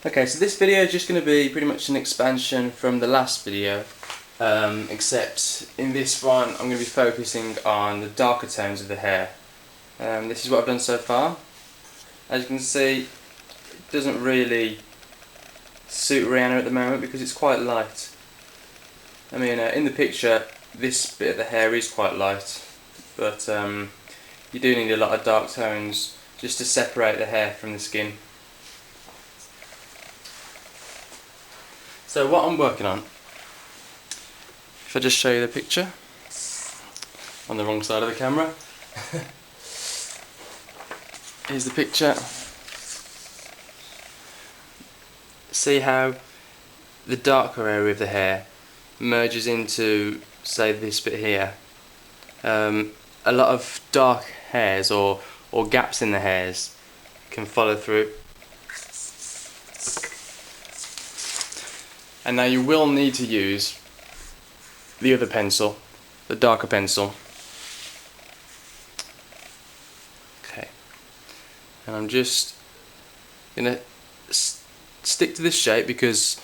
Okay, so this video is just going to be pretty much an expansion from the last video, except in this one I'm going to be focusing on the darker tones of the hair. This is what I've done so far. As you can see, it doesn't really suit Rihanna at the moment because it's quite light. I mean, in the picture this bit of the hair is quite light, but you do need a lot of dark tones just to separate the hair from the skin. So what I'm working on, if I just show you the picture, on the wrong side of the camera, here's the picture. See how the darker area of the hair merges into, say, this bit here. A lot of dark hairs or gaps in the hairs can follow through. And now you will need to use the other pencil, the darker pencil. Okay, and I'm just gonna stick to this shape because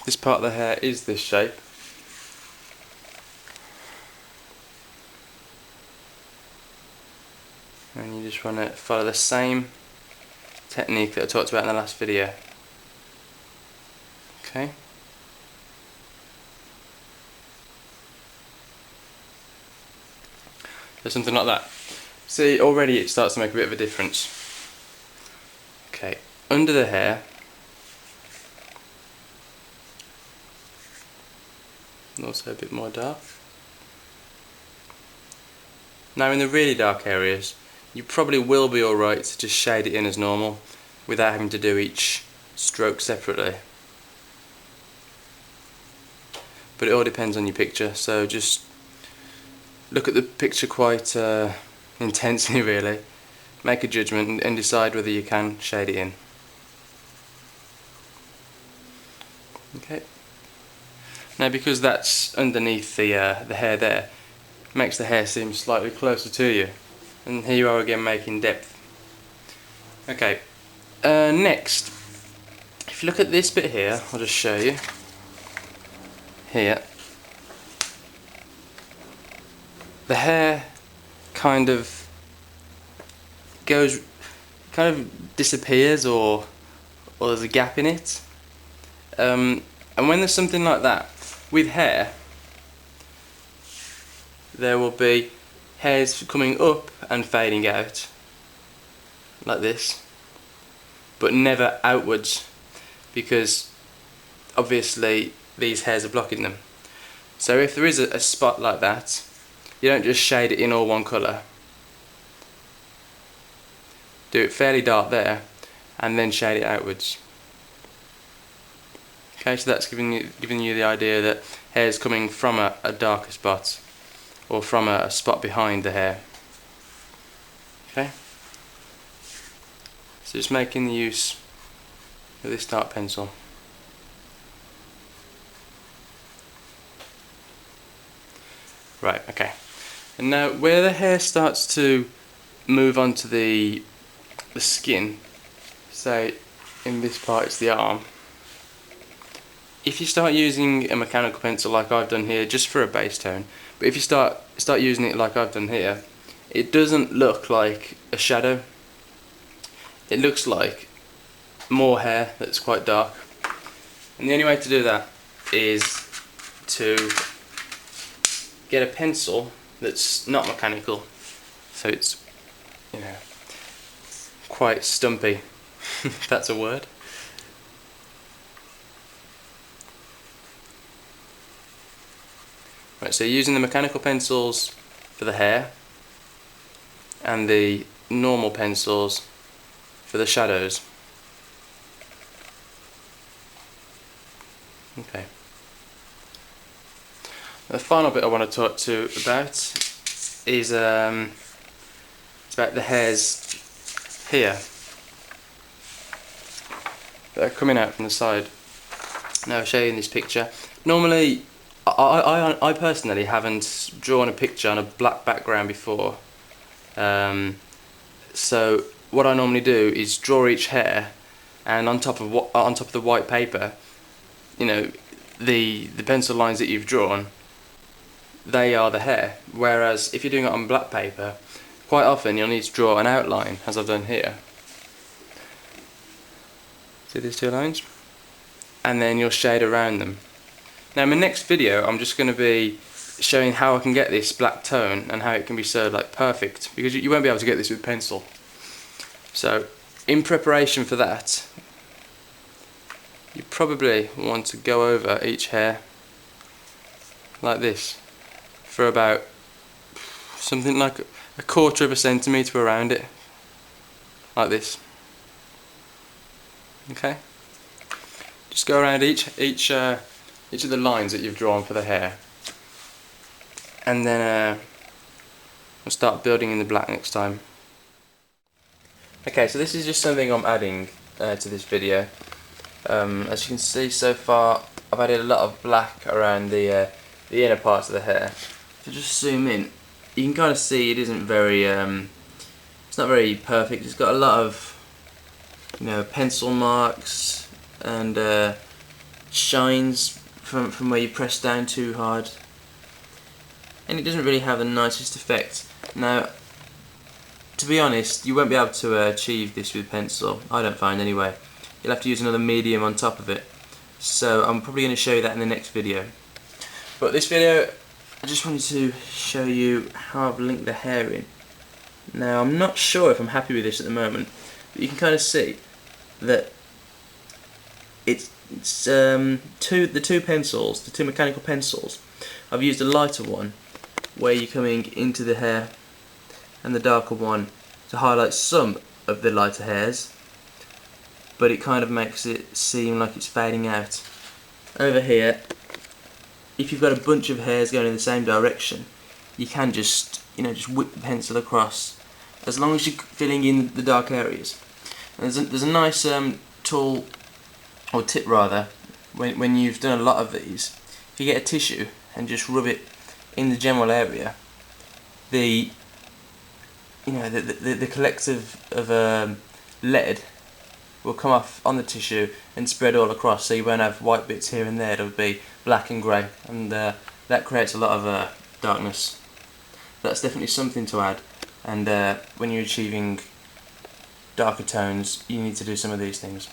this part of the hair is this shape. And you just want to follow the same technique that I talked about in the last video. Okay. So something like that. See, already it starts to make a bit of a difference. Okay, under the hair, and also a bit more dark. Now in the really dark areas, you probably will be alright to just shade it in as normal without having to do each stroke separately. But it all depends on your picture, so just look at the picture quite intensely really, make a judgment and decide whether you can shade it in. Okay. Now because that's underneath the hair there, makes the hair seem slightly closer to you. And here you are again making depth. Okay, next, if you look at this bit here, I'll just show you. Here, the hair kind of disappears, or there's a gap in it. And when there's something like that with hair, there will be hairs coming up and fading out like this, but never outwards, because obviously these hairs are blocking them. So if there is a spot like that, you don't just shade it in all one colour. Do it fairly dark there and then shade it outwards. Okay, so that's giving you the idea that hair is coming from a darker spot, or from a spot behind the hair. Okay, so just making the use of this dark pencil. Right, okay. And now where the hair starts to move onto the skin, say in this part it's the arm, if you start using a mechanical pencil like I've done here just for a base tone, but if you start using it like I've done here, it doesn't look like a shadow. It looks like more hair that's quite dark. And the only way to do that is to get a pencil that's not mechanical, so it's, you know, quite stumpy, if that's a word. Right, so using the mechanical pencils for the hair and the normal pencils for the shadows. Okay. The final bit I want to talk to you about is it's about the hairs here that are coming out from the side. Now I'll show you in this picture. Normally, I personally haven't drawn a picture on a black background before. So what I normally do is draw each hair and on top of the white paper, you know, the pencil lines that you've drawn, they are the hair. Whereas if you're doing it on black paper, quite often you'll need to draw an outline, as I've done here. See these two lines? And then you'll shade around them. Now in my next video I'm just going to be showing how I can get this black tone and how it can be so like perfect, because you won't be able to get this with pencil. So in preparation for that, you probably want to go over each hair like this for about something like a quarter of a centimetre around it, like this. Okay, just go around each of the lines that you've drawn for the hair, and then we'll start building in the black next time. Okay, so this is just something I'm adding to this video. As you can see so far, I've added a lot of black around the inner parts of the hair. If you just zoom in, you can kind of see it isn't very, it's not very perfect. It's got a lot of, you know, pencil marks and shines from where you press down too hard, and it doesn't really have the nicest effect. Now, to be honest, you won't be able to achieve this with pencil, I don't find anyway. You'll have to use another medium on top of it, so I'm probably going to show you that in the next video. But this video, I just wanted to show you how I've linked the hair in. Now, I'm not sure if I'm happy with this at the moment, but you can kind of see that it's the two pencils, the two mechanical pencils. I've used a lighter one where you're coming into the hair, and the darker one to highlight some of the lighter hairs, but it kind of makes it seem like it's fading out. Over here, if you've got a bunch of hairs going in the same direction, you can just, you know, just whip the pencil across, as long as you're filling in the dark areas. And there's a nice tool, or tip rather, when you've done a lot of these. If you get a tissue and just rub it in the general area, the collective of lead will come off on the tissue and spread all across, so you won't have white bits here and there. It'll be black and grey, and that creates a lot of darkness. That's definitely something to add, and when you're achieving darker tones, you need to do some of these things.